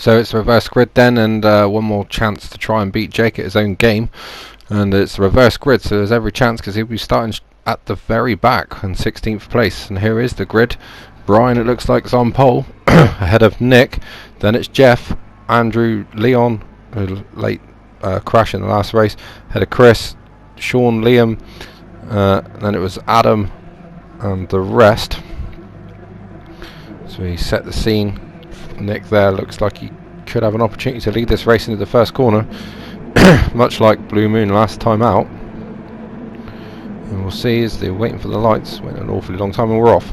So it's a reverse grid then, and one more chance to try and beat Jake at his own game. And it's a reverse grid, so there's every chance because he'll be starting at the very back in 16th place. And here is the grid. Brian, it looks like, is on pole ahead of Nick. Then it's Jeff, Andrew, Leon, a late crash in the last race, ahead of Chris, Sean, Liam. Then it was Adam and the rest. So he set the scene. Nick there looks like he could have an opportunity to lead this race into the first corner, much like Blue Moon last time out. And we'll see as they're waiting for the lights. Went an awfully long time and we're off.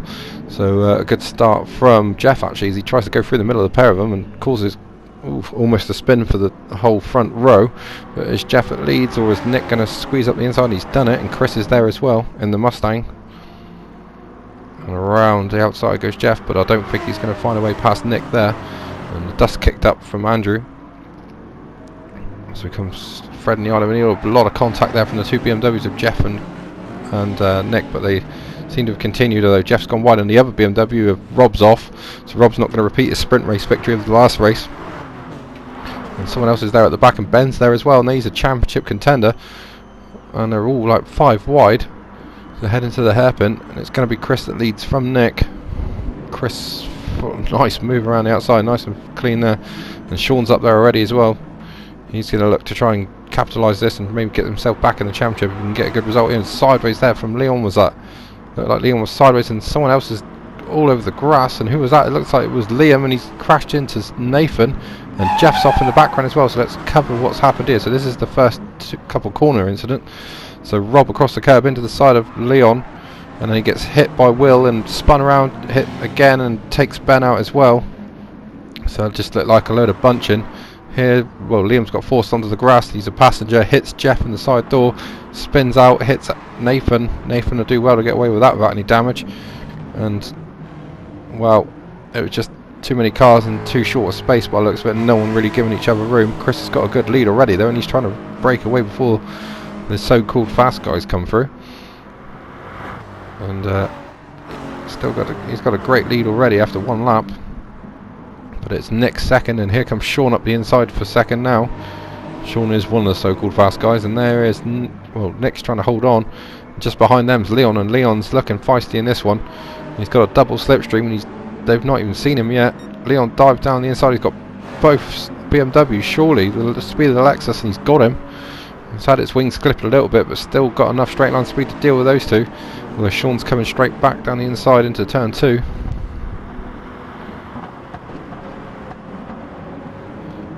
So a good start from Jeff actually, as he tries to go through the middle of the pair of them and causes almost a spin for the whole front row. But is Jeff that leads, or is Nick going to squeeze up the inside? He's done it, and Chris is there as well in the Mustang. And around the outside goes Jeff, but I don't think he's going to find a way past Nick there. And the dust kicked up from Andrew. So here comes Fred and the Island. A lot of contact there from the two BMWs of Jeff and Nick, but they seem to have continued, although Jeff's gone wide on the other BMW. Rob's off, so Rob's not going to repeat his sprint race victory of the last race. And someone else is there at the back, and Ben's there as well, and he's a championship contender. And they're all like 5 wide. So head into the hairpin, and it's going to be Chris that leads from Nick. Chris, nice move around the outside, nice and clean there. And Sean's up there already as well. He's going to look to try and capitalise this and maybe get himself back in the championship and get a good result. And sideways there from Leon was that. Looked like Leon was sideways, and someone else is all over the grass. And who was that? It looks like it was Liam, and he's crashed into Nathan. And Jeff's off in the background as well. So let's cover what's happened here. So this is the first couple corner incident. So Rob across the curb into the side of Leon, and then he gets hit by Will and spun around, hit again, and takes Ben out as well. So it just looked like a load of bunching. Here, well, Liam's got forced onto the grass. He's a passenger, hits Jeff in the side door, spins out, hits Nathan. Nathan will do well to get away with that without any damage. And, well, it was just too many cars in too short a space by the looks of it, and no one really giving each other room. Chris has got a good lead already though, and he's trying to break away before the so-called fast guys come through. And he's got a great lead already after one lap. But it's Nick second, and here comes Sean up the inside for second now. Sean is one of the so-called fast guys, and there is Nick's trying to hold on. Just behind them's Leon, and Leon's looking feisty in this one. He's got a double slipstream, and they've not even seen him yet. Leon dived down the inside. He's got both BMWs, surely the speed of the Lexus, and he's got him. It's had its wings clipped a little bit, but still got enough straight line speed to deal with those two. Although Sean's coming straight back down the inside into turn 2.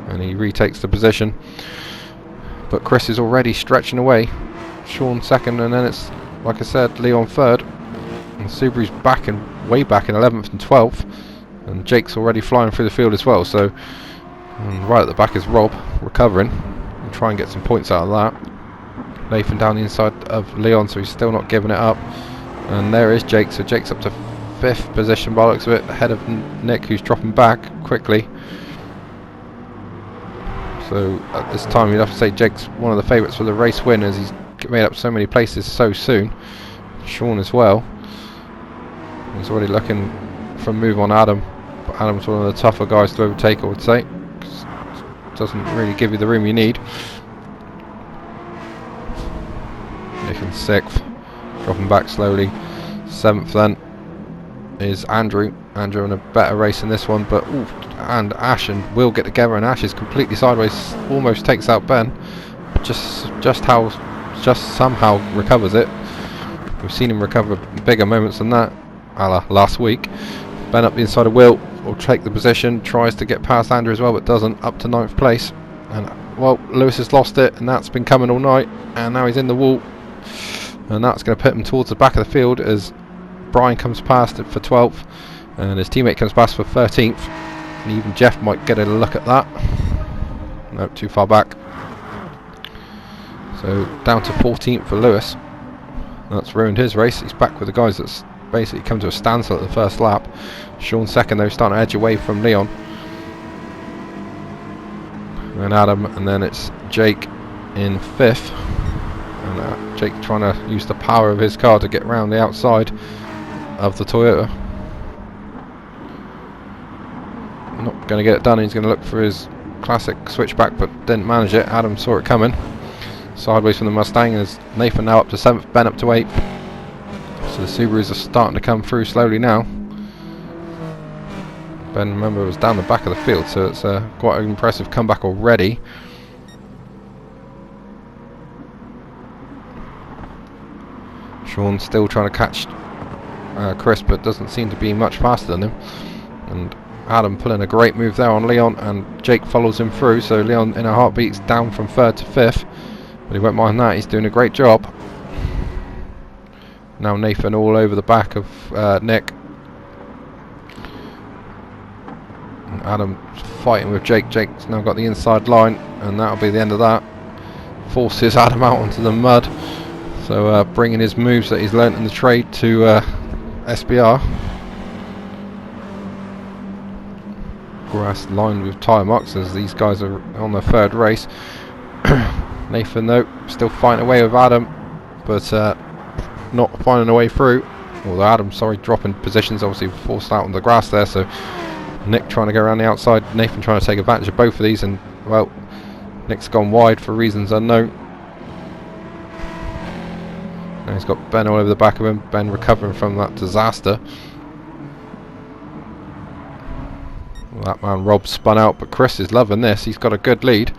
And he retakes the position. But Chris is already stretching away. Sean second, and then it's, like I said, Leon third. And Subaru's back and way back in 11th and 12th. And Jake's already flying through the field as well. So right at the back is Rob, recovering. We'll try and get some points out of that. Nathan down the inside of Leon, so he's still not giving it up. And there is Jake, so Jake's up to 5th position by the looks of it, ahead of Nick, who's dropping back quickly. So at this time you'd have to say Jake's one of the favourites for the race win, as he's made up so many places so soon. Sean as well. He's already looking for a move on Adam, but Adam's one of the tougher guys to overtake, I would say. Doesn't really give you the room you need. Nick in 6th, dropping back slowly. 7th then is Andrew. Andrew in a better race in this one, but and Ash and Will get together, and Ash is completely sideways, almost takes out Ben. Just somehow recovers it. We've seen him recover bigger moments than that, a la last week. Ben up the inside of Will will take the position, tries to get past Andrew as well, but doesn't, up to 9th place. And well, Lewis has lost it, and that's been coming all night, and now he's in the wall, and that's going to put him towards the back of the field as Brian comes past it for 12th, and his teammate comes past for 13th, and even Jeff might get a look at that. No, too far back. So down to 14th for Lewis. That's ruined his race. He's back with the guys that's basically come to a standstill at the first lap. Sean second though, starting to edge away from Leon. And then Adam, and then it's Jake in 5th. And Jake trying to use the power of his car to get round the outside of the Toyota. Not going to get it done. He's going to look for his classic switchback, but didn't manage it. Adam saw it coming. Sideways from the Mustang. There's Nathan now up to 7th, Ben up to 8th. So the Subarus are starting to come through slowly now. Ben, remember, was down the back of the field, so it's quite an impressive comeback already. Sean still trying to catch Chris, but doesn't seem to be much faster than him. And Adam pulling a great move there on Leon, and Jake follows him through. So Leon in a heartbeat's down from 3rd to 5th, but he won't mind that. He's doing a great job. Now Nathan all over the back of Nick. And Adam fighting with Jake. Jake's now got the inside line, and that'll be the end of that. Forces Adam out onto the mud. So bringing his moves that he's learnt in the trade to SBR. Grass lined with tyre marks as these guys are on their 3rd race. Nathan though still fighting away with Adam, but not finding a way through. Although Adam, dropping positions, obviously forced out on the grass there. So Nick trying to go around the outside, Nathan trying to take advantage of both of these, and well, Nick's gone wide for reasons unknown. And he's got Ben all over the back of him. Ben recovering from that disaster. Well, that man Rob spun out, but Chris is loving this. He's got a good lead,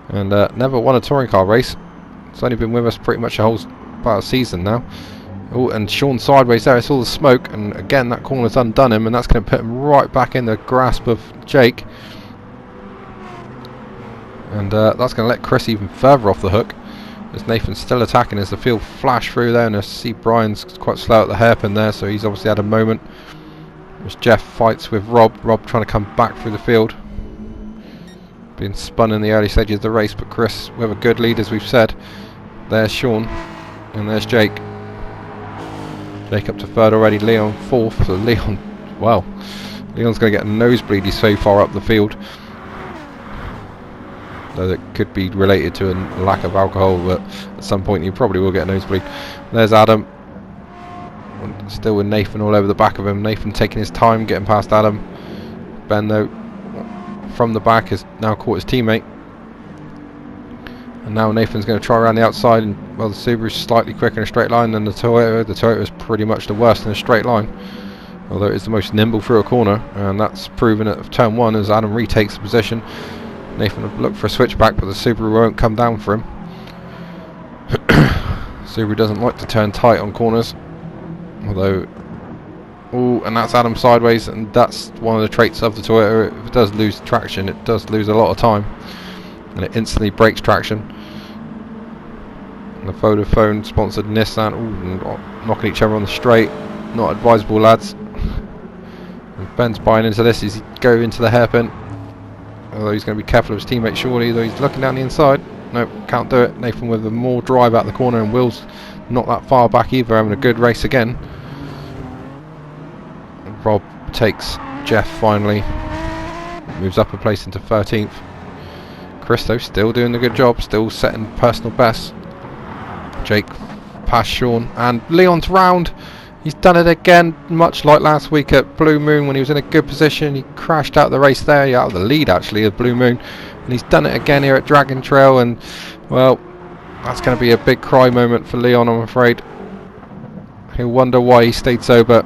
and never won a touring car race. It's only been with us pretty much a whole about a season now. Oh, and Sean sideways there. It's all the smoke, and again that corner's undone him, and that's going to put him right back in the grasp of Jake. And that's going to let Chris even further off the hook. As Nathan's still attacking as the field flash through there, and I see Brian's quite slow at the hairpin there, so he's obviously had a moment. As Jeff fights with Rob trying to come back through the field. Being spun in the early stages of the race, but Chris with a good lead, as we've said. There's Sean, and there's Jake. Jake up to 3rd already, Leon 4th, so Leon, well, Leon's going to get a nosebleed, he's so far up the field. Though that could be related to a lack of alcohol, but at some point you probably will get a nosebleed. There's Adam, still with Nathan all over the back of him. Nathan taking his time getting past Adam. Ben though from the back has now caught his teammate, and now Nathan's going to try around the outside, and well, the Subaru's slightly quicker in a straight line than the Toyota. The Toyota is pretty much the worst in a straight line, although it's the most nimble through a corner, and that's proven at turn 1 as Adam retakes the position. Nathan will look for a switchback, but the Subaru won't come down for him. Subaru doesn't like to turn tight on corners, although, oh, and that's Adam sideways, and that's one of the traits of the Toyota. If it does lose traction, it does lose a lot of time, and it instantly breaks traction. And the Vodafone sponsored Nissan, ooh, knocking each other on the straight, not advisable, lads. And Ben's buying into this as he goes into the hairpin, although he's going to be careful of his teammate surely, though he's looking down the inside. Nope, can't do it. Nathan with a more drive out the corner, and Will's not that far back either, having a good race again. And Rob takes Jeff finally, moves up a place into 13th. Christo still doing a good job, still setting personal best. Jake past Sean, and Leon's round. He's done it again, much like last week at Blue Moon when he was in a good position. He crashed out the race there, out of the lead actually of Blue Moon, and he's done it again here at Dragon Trail, and well, that's going to be a big cry moment for Leon, I'm afraid. He'll wonder why he stayed sober,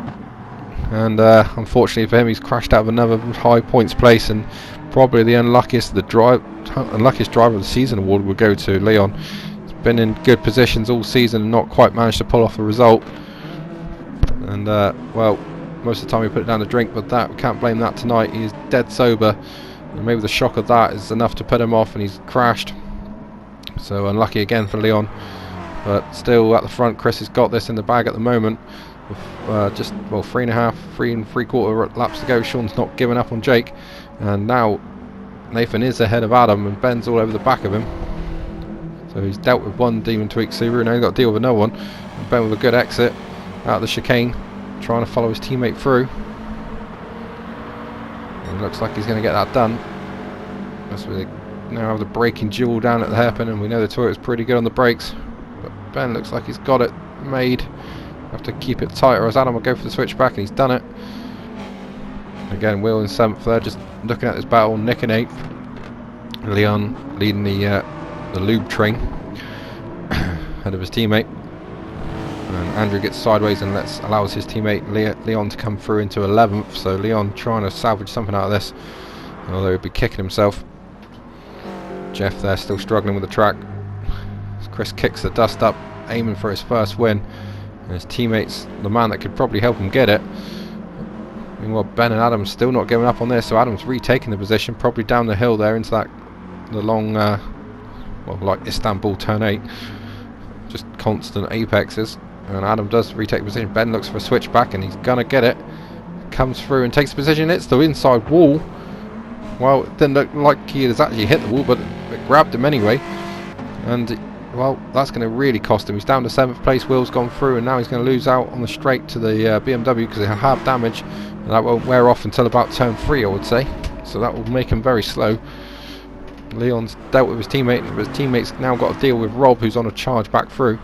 and unfortunately for him, he's crashed out of another high points place, and probably the unluckiest driver of the season award will go to Leon. He's been in good positions all season and not quite managed to pull off a result. And well, most of the time we put it down to drink, but we can't blame that tonight. He is dead sober, and maybe the shock of that is enough to put him off, and he's crashed. So unlucky again for Leon, but still at the front. Chris has got this in the bag at the moment with just 3 3/4 laps to go. Sean's not giving up on Jake, and now Nathan is ahead of Adam, and Ben's all over the back of him. So he's dealt with one Demon Tweak Subaru, now he's got to deal with another one. And Ben with a good exit out of the chicane, trying to follow his teammate through. It looks like he's going to get that done. That's where they now have the braking duel down at the hairpin, and we know the Toyota's pretty good on the brakes. But Ben looks like he's got it made. Have to keep it tight, or as Adam will go for the switchback, and he's done it. Again, Will in 7th there, just looking at this battle. Nick in 8th. Leon leading the lube train ahead of his teammate. And Andrew gets sideways and allows his teammate Leon to come through into 11th. So Leon trying to salvage something out of this, although he'd be kicking himself. Jeff there still struggling with the track. Chris kicks the dust up, aiming for his first win. And his teammate's the man that could probably help him get it. Meanwhile, Ben and Adam still not giving up on this, so Adam's retaking the position, probably down the hill there into the long, well, like Istanbul turn 8. Just constant apexes. And Adam does retake position. Ben looks for a switch back and he's gonna get it. Comes through and takes position. It's the inside wall. Well, it didn't look like he has actually hit the wall, but it grabbed him anyway. And well, that's going to really cost him. He's down to 7th place. Will's gone through, and now he's going to lose out on the straight to the BMW because he'll have damage, and that won't wear off until about turn 3, I would say. So that will make him very slow. Leon's dealt with his teammate, but his teammate's now got to deal with Rob, who's on a charge back through.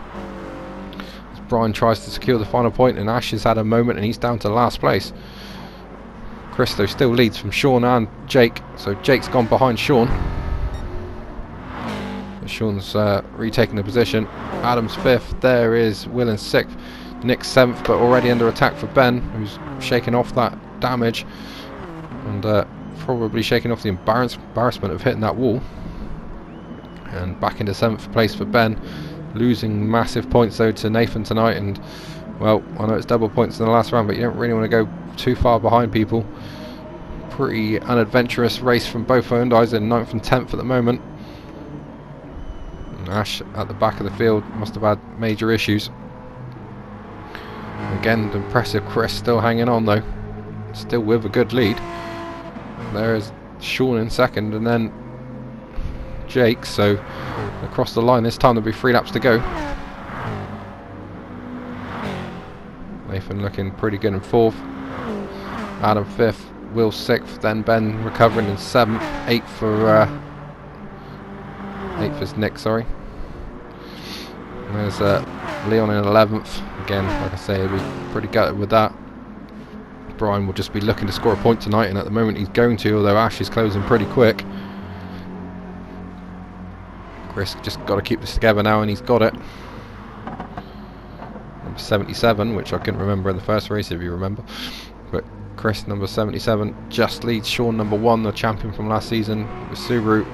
As Brian tries to secure the final point, and Ash has had a moment, and he's down to last place. Chris, though, still leads from Sean and Jake, so Jake's gone behind Sean. Sean's retaking the position. Adam's 5th. There is Will in 6th. Nick's 7th, but already under attack for Ben, who's shaking off that damage and probably shaking off the embarrassment of hitting that wall. And back into 7th place for Ben, losing massive points though to Nathan tonight. And well, I know it's double points in the last round, but you don't really want to go too far behind people. Pretty unadventurous race from both Hyundais in 9th and 10th at the moment. Ash at the back of the field must have had major issues. Again, the impressive Chris still hanging on though, still with a good lead. There is Sean in 2nd, and then Jake. So across the line this time, there'll be 3 laps to go. Nathan looking pretty good in 4th. Adam 5th. Will 6th. Then Ben recovering in 7th. 8th for 8th is Nick, sorry. And there's Leon in 11th. Again, like I say, he'll be pretty gutted with that. Brian will just be looking to score a point tonight, and at the moment he's going to, although Ash is closing pretty quick. Chris just got to keep this together now, and he's got it. Number 77, which I couldn't remember in the first race, if you remember. But Chris, number 77, just leads Sean, number 1, the champion from last season, with Subaru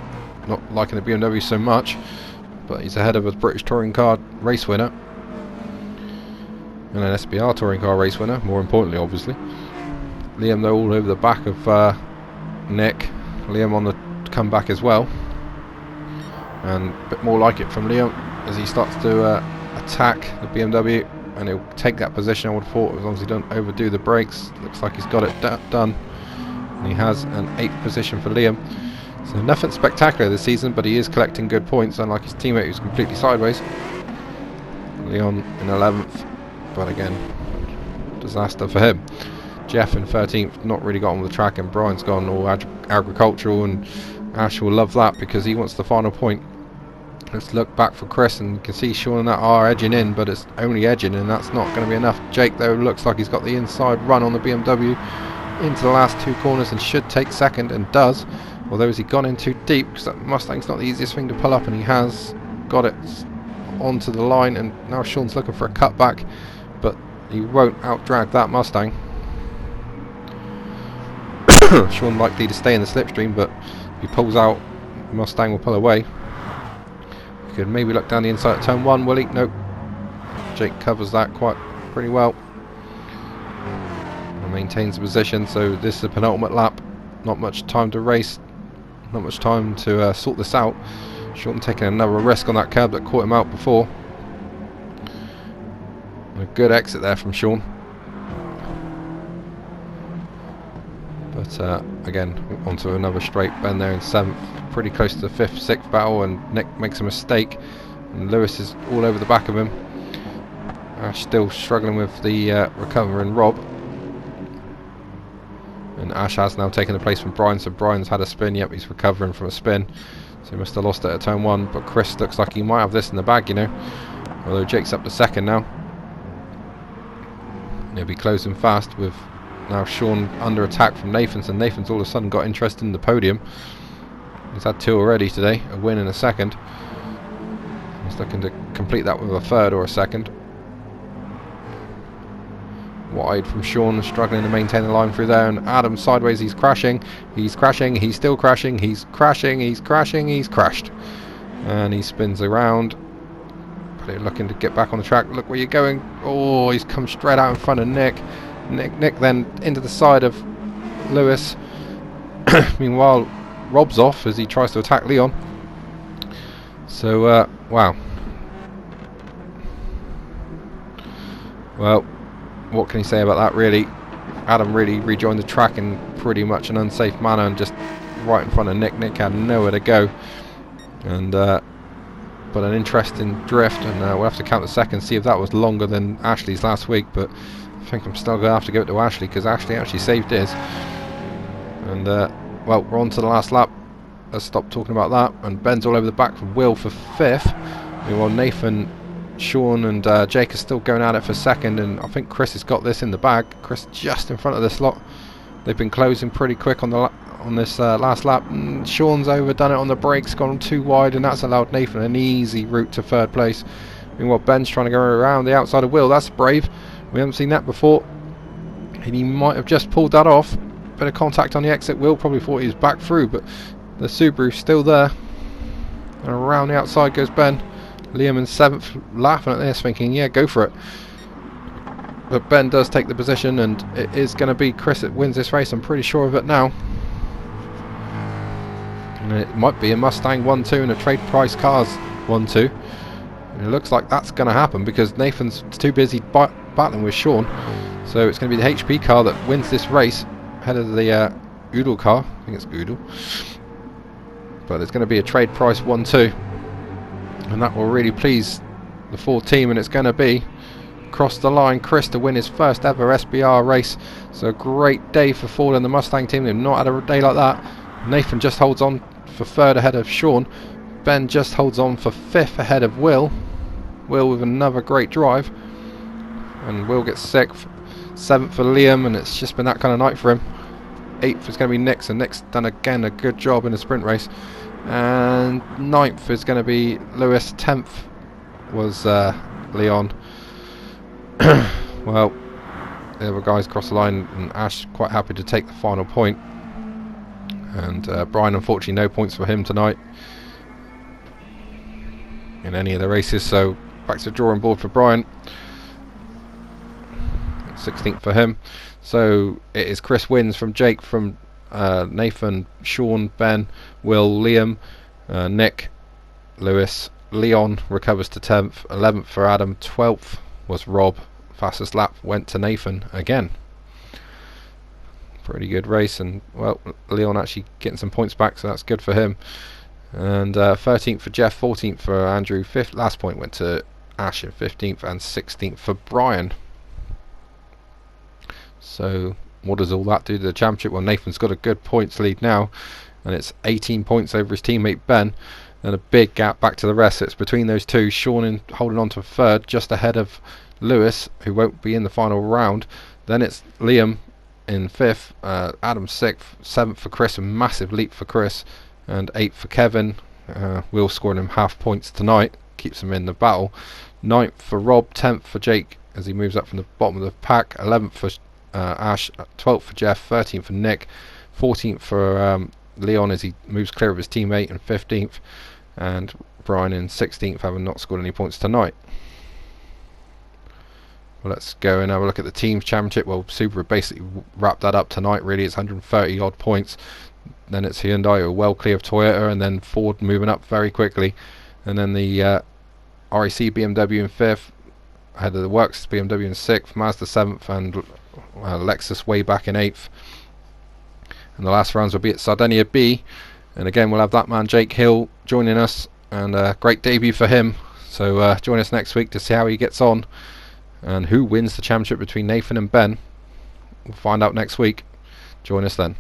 not liking the BMW so much, but he's ahead of a British touring car race winner and an SBR touring car race winner, more importantly obviously. Liam though all over the back of Nick. Liam on the comeback as well, and a bit more like it from Liam as he starts to attack the BMW, and he'll take that position, I would have thought, as long as he doesn't overdo the brakes. Looks like he's got it done, and he has an 8th position for Liam. So nothing spectacular this season, but he is collecting good points, unlike his teammate who's completely sideways. Leon in 11th, but again, disaster for him. Jeff in 13th, not really got on with the track, and Brian's gone all agricultural, and Ash will love that because he wants the final point. Let's look back for Chris, and you can see Sean and that are edging in, but it's only edging, and that's not going to be enough. Jake though looks like he's got the inside run on the BMW into the last 2 corners and should take 2nd, and does. Although has he gone in too deep, because that Mustang's not the easiest thing to pull up, and he has got it onto the line, and now Sean's looking for a cutback, but he won't out-drag that Mustang. Sean likely to stay in the slipstream, but if he pulls out, the Mustang will pull away. You could maybe look down the inside at turn 1, will he? Nope. Jake covers that pretty well and maintains the position, so this is the penultimate lap. Not much time to race, not much time to sort this out. Sean taking another risk on that curb that caught him out before. A good exit there from Sean. But again, onto another straight. Ben there in 7th, pretty close to the 5th, 6th battle, and Nick makes a mistake, and Lewis is all over the back of him. Ash still struggling with the recovering Rob. And Ash has now taken the place from Brian, so Brian's had a spin. Yep, he's recovering from a spin, so he must have lost it at turn 1, but Chris looks like he might have this in the bag, you know, although Jake's up to 2nd now, and he'll be closing fast with now Sean under attack from Nathan, and Nathan's all of a sudden got interest in the podium. He's had 2 already today, a win and a second. He's looking to complete that with a third or a second. Wide from Sean, struggling to maintain the line through there, and Adam sideways, he's crashing, he's still crashing, he's crashed. And he spins around, but looking to get back on the track. Look where you're going. Oh, he's come straight out in front of Nick. Nick then into the side of Lewis. Meanwhile, Rob's off as he tries to attack Leon. So, wow. Well, what can you say about that, really? Adam really rejoined the track in pretty much an unsafe manner and just right in front of Nick. Nick had nowhere to go. And, but an interesting drift, and we'll have to count the seconds, see if that was longer than Ashley's last week, but I think I'm still going to have to give it to Ashley, because Ashley actually saved his. And, well, we're on to the last lap. Let's stop talking about that. And Ben's all over the back from Will for 5th. Meanwhile, Nathan, Sean and Jake are still going at it for 2nd, and I think Chris has got this in the bag. Chris just in front of this lot. They've been closing pretty quick on this last lap. Sean's overdone it on the brakes, gone too wide, and that's allowed Nathan an easy route to 3rd place. Meanwhile, Ben's trying to go around the outside of Will. That's brave. We haven't seen that before. And he might have just pulled that off. Bit of contact on the exit. Will probably thought he was back through, but the Subaru's still there. And around the outside goes Ben. Liam in 7th, laughing at this, thinking, yeah, go for it. But Ben does take the position, and it is going to be Chris that wins this race. I'm pretty sure of it now. And it might be a Mustang 1-2 and a Trade Price Cars 1-2. And it looks like that's going to happen, because Nathan's too busy battling with Sean. So it's going to be the HP car that wins this race ahead of the Oodle car. I think it's Oodle. But it's going to be a Trade Price 1-2. And that will really please the Ford team, and it's going to be across the line Chris to win his first ever SBR race. So a great day for Ford and the Mustang team. They've not had a day like that. Nathan just holds on for 3rd ahead of Sean. Ben just holds on for 5th ahead of Will. Will with another great drive, and Will gets 6th. 7th for Liam, and it's just been that kind of night for him. 8th is going to be Nick, so Nick's done again a good job in the sprint race. And 9th is going to be Lewis. 10th was Leon. Well, the other guys cross the line, and Ash quite happy to take the final point. And Brian, unfortunately, no points for him tonight in any of the races, so back to the drawing board for Brian. 16th for him. So it is Chris wins from Jake, from Nathan, Sean, Ben, Will, Liam, Nick, Lewis. Leon recovers to 10th. 11th for Adam. 12th was Rob. Fastest lap went to Nathan again. Pretty good race, and well, Leon actually getting some points back, so that's good for him. And 13th for Jeff, 14th for Andrew. 5th last point went to Ash, and 15th and 16th for Brian. So what does all that do to the championship? Well, Nathan's got a good points lead now, and it's 18 points over his teammate Ben, and a big gap back to the rest. So it's between those two. Sean holding on to 3rd, just ahead of Lewis, who won't be in the final round. Then it's Liam in 5th, Adam 6th, 7th for Chris, a massive leap for Chris, and 8th for Kevin. Will scoring him half points tonight, keeps him in the battle. 9th for Rob, 10th for Jake as he moves up from the bottom of the pack, 11th for Ash, 12th for Jeff, 13th for Nick, 14th for Leon as he moves clear of his teammate, and 15th, and Brian in 16th, having not scored any points tonight. Well, let's go and have a look at the team's championship. Well, Subaru basically wrapped that up tonight, really. It's 130 odd points. Then it's Hyundai, who are well clear of Toyota, and then Ford moving up very quickly. And then the RAC BMW in 5th, ahead of the Works BMW in 6th, Mazda 7th, and Lexus way back in 8th. And the last rounds will be at Sardinia B, and again we'll have that man Jake Hill joining us, and a great debut for him. So join us next week to see how he gets on and who wins the championship between Nathan and Ben. We'll find out next week. Join us then.